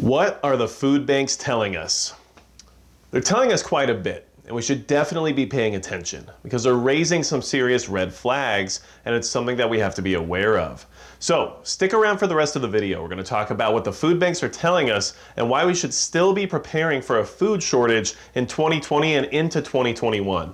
What are the food banks telling us? They're telling us quite a bit, and we should definitely be paying attention because they're raising some serious red flags, and it's something that we have to be aware of. So stick around for the rest of the video. We're going to talk about what the food banks are telling us and why we should still be preparing for a food shortage in 2020 and into 2021.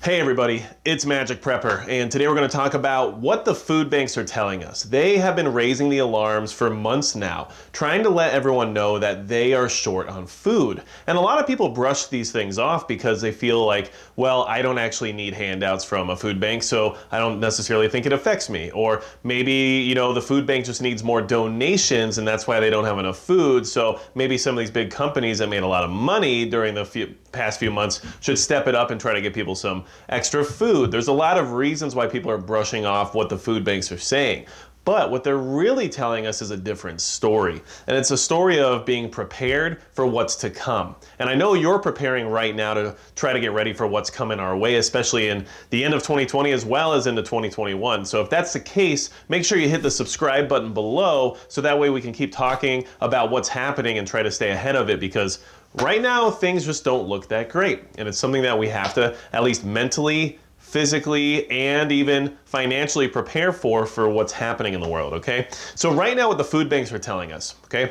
Hey everybody, it's Magic Prepper, and today we're going to talk about what the food banks are telling us. They have been raising the alarms for months now, trying to let everyone know that they are short on food. And a lot of people brush these things off because they feel like, well, I don't actually need handouts from a food bank, so I don't necessarily think it affects me. Or maybe, the food bank just needs more donations and that's why they don't have enough food, so maybe some of these big companies that made a lot of money during the past few months should step it up and try to get people some extra food. There's a lot of reasons why people are brushing off what the food banks are saying. But what they're really telling us is a different story. And it's a story of being prepared for what's to come. And I know you're preparing right now to try to get ready for what's coming our way, especially in the end of 2020 as well as into 2021. So if that's the case, make sure you hit the subscribe button below so that way we can keep talking about what's happening and try to stay ahead of it, because right now things just don't look that great. And it's something that we have to at least mentally, physically, and even financially prepare for what's happening in the world, okay? So right now what the food banks are telling us, okay?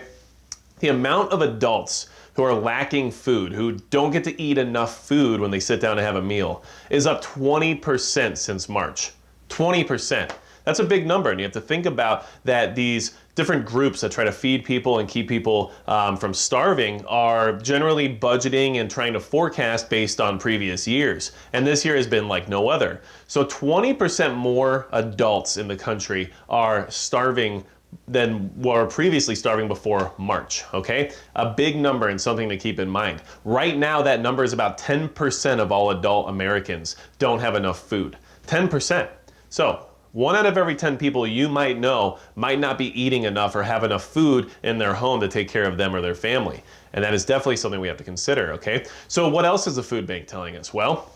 The amount of adults who are lacking food, who don't get to eat enough food when they sit down to have a meal, is up 20% since March. 20%. That's a big number, and you have to think about that these different groups that try to feed people and keep people from starving are generally budgeting and trying to forecast based on previous years. And this year has been like no other. So 20% more adults in the country are starving than were previously starving before March, okay? A big number and something to keep in mind. Right now, that number is about 10% of all adult Americans don't have enough food. 10%. So 1 out of every 10 people you might know might not be eating enough or have enough food in their home to take care of them or their family. And that is definitely something we have to consider, okay? So what else is the food bank telling us? Well,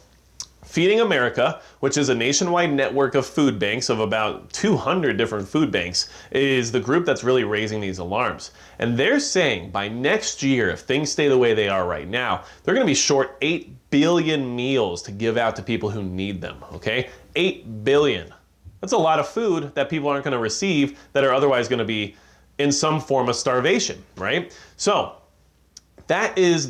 Feeding America, which is a nationwide network of food banks of about 200 different food banks, is the group that's really raising these alarms. And they're saying by next year, if things stay the way they are right now, they're going to be short 8 billion meals to give out to people who need them, okay? 8 billion. That's a lot of food that people aren't going to receive that are otherwise going to be in some form of starvation, right? So that is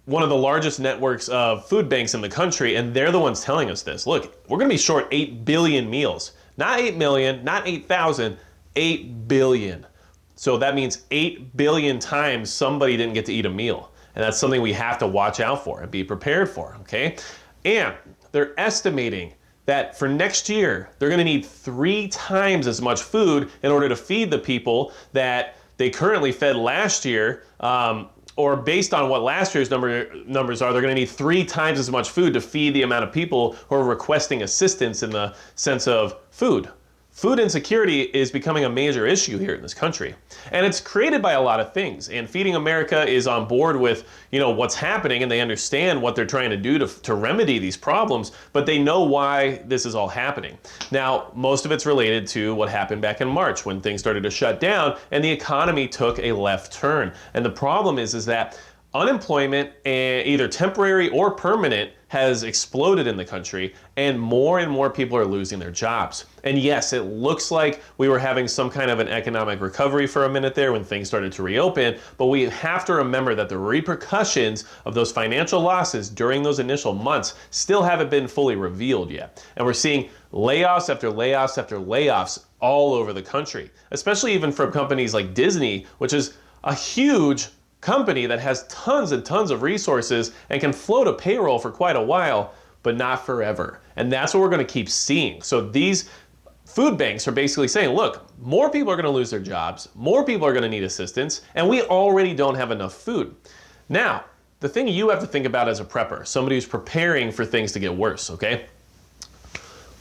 one of the largest networks of food banks in the country, and they're the ones telling us this. Look, we're going to be short 8 billion meals. Not 8 million, not 8,000, 8 billion. So that means 8 billion times somebody didn't get to eat a meal. And that's something we have to watch out for and be prepared for, okay? And they're estimating that for next year, they're going to need 3 times as much food in order to feed the people that they currently fed last year, or based on what last year's numbers are, they're going to need 3 times as much food to feed the amount of people who are requesting assistance in the sense of food. Food insecurity is becoming a major issue here in this country. And it's created by a lot of things. And Feeding America is on board with, what's happening, and they understand what they're trying to do to remedy these problems, but they know why this is all happening. Now, most of it's related to what happened back in March when things started to shut down and the economy took a left turn. And the problem is that unemployment, either temporary or permanent, has exploded in the country, and more people are losing their jobs. And yes, it looks like we were having some kind of an economic recovery for a minute there when things started to reopen, but we have to remember that the repercussions of those financial losses during those initial months still haven't been fully revealed yet. And we're seeing layoffs after layoffs after layoffs all over the country, especially even from companies like Disney, which is a huge company that has tons and tons of resources and can float a payroll for quite a while, but not forever. And that's what we're going to keep seeing. So these food banks are basically saying, look, more people are going to lose their jobs, more people are going to need assistance, and we already don't have enough food. Now, the thing you have to think about as a prepper, somebody who's preparing for things to get worse, okay?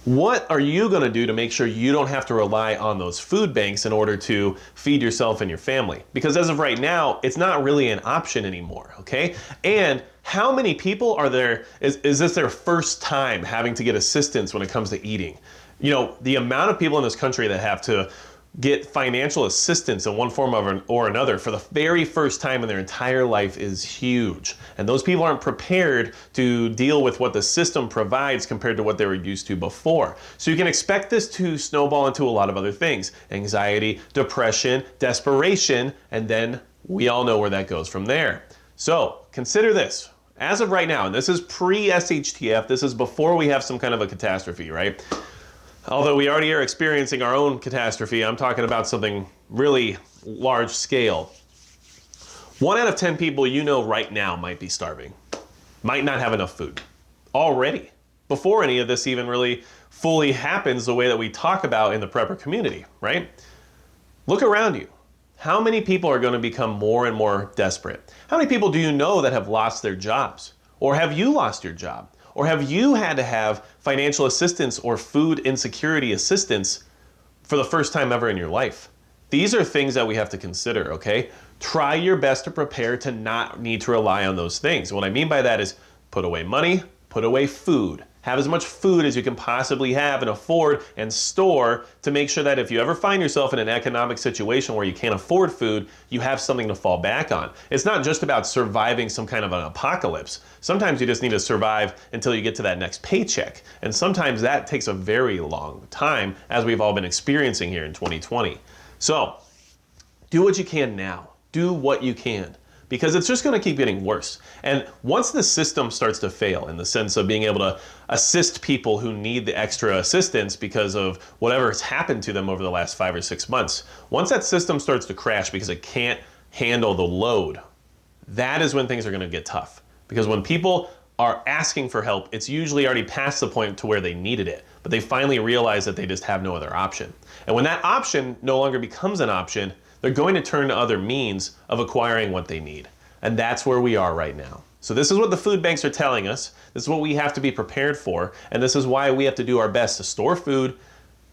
What are you going to do to make sure you don't have to rely on those food banks in order to feed yourself and your family? Because as of right now, it's not really an option anymore, okay? And how many people are there, is this their first time having to get assistance when it comes to eating? You know, the amount of people in this country that have to get financial assistance in one form or another for the very first time in their entire life is huge. And those people aren't prepared to deal with what the system provides compared to what they were used to before. So you can expect this to snowball into a lot of other things: anxiety, depression, desperation, and then we all know where that goes from there. So consider this. As of right now, and this is pre-SHTF, this is before we have some kind of a catastrophe, right? Although we already are experiencing our own catastrophe, I'm talking about something really large scale. 1 out of 10 people you know right now might be starving, might not have enough food already, before any of this even really fully happens the way that we talk about in the prepper community, right? Look around you. How many people are going to become more and more desperate? How many people do you know that have lost their jobs? Or have you lost your job? Or have you had to have financial assistance or food insecurity assistance for the first time ever in your life? These are things that we have to consider, okay? Try your best to prepare to not need to rely on those things. What I mean by that is put away money, put away food. Have as much food as you can possibly have and afford and store to make sure that if you ever find yourself in an economic situation where you can't afford food, you have something to fall back on. It's not just about surviving some kind of an apocalypse. Sometimes you just need to survive until you get to that next paycheck. And sometimes that takes a very long time, as we've all been experiencing here in 2020. So do what you can now. Do what you can, because it's just going to keep getting worse. And once the system starts to fail in the sense of being able to assist people who need the extra assistance because of whatever has happened to them over the last 5 or 6 months, once that system starts to crash because it can't handle the load, that is when things are going to get tough. Because when people are asking for help, it's usually already past the point to where they needed it, but they finally realize that they just have no other option. And when that option no longer becomes an option, they're going to turn to other means of acquiring what they need. And that's where we are right now. So this is what the food banks are telling us. This is what we have to be prepared for. And this is why we have to do our best to store food,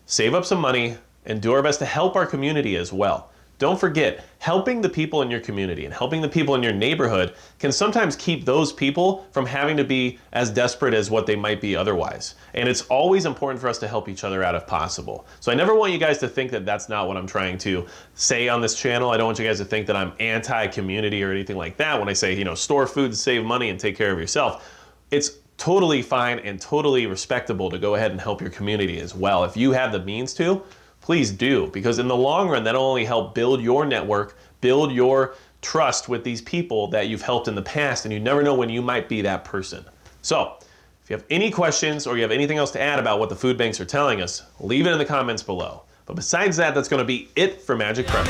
save up some money, and do our best to help our community as well. Don't forget, helping the people in your community and helping the people in your neighborhood can sometimes keep those people from having to be as desperate as what they might be otherwise. And it's always important for us to help each other out if possible. So I never want you guys to think that that's not what I'm trying to say on this channel. I don't want you guys to think that I'm anti-community or anything like that when I say, store food, save money, and take care of yourself. It's totally fine and totally respectable to go ahead and help your community as well. If you have the means to, please do, because in the long run, that'll only help build your network, build your trust with these people that you've helped in the past, and you never know when you might be that person. So, if you have any questions or you have anything else to add about what the food banks are telling us, leave it in the comments below. But besides that, that's going to be it for Magic Prep.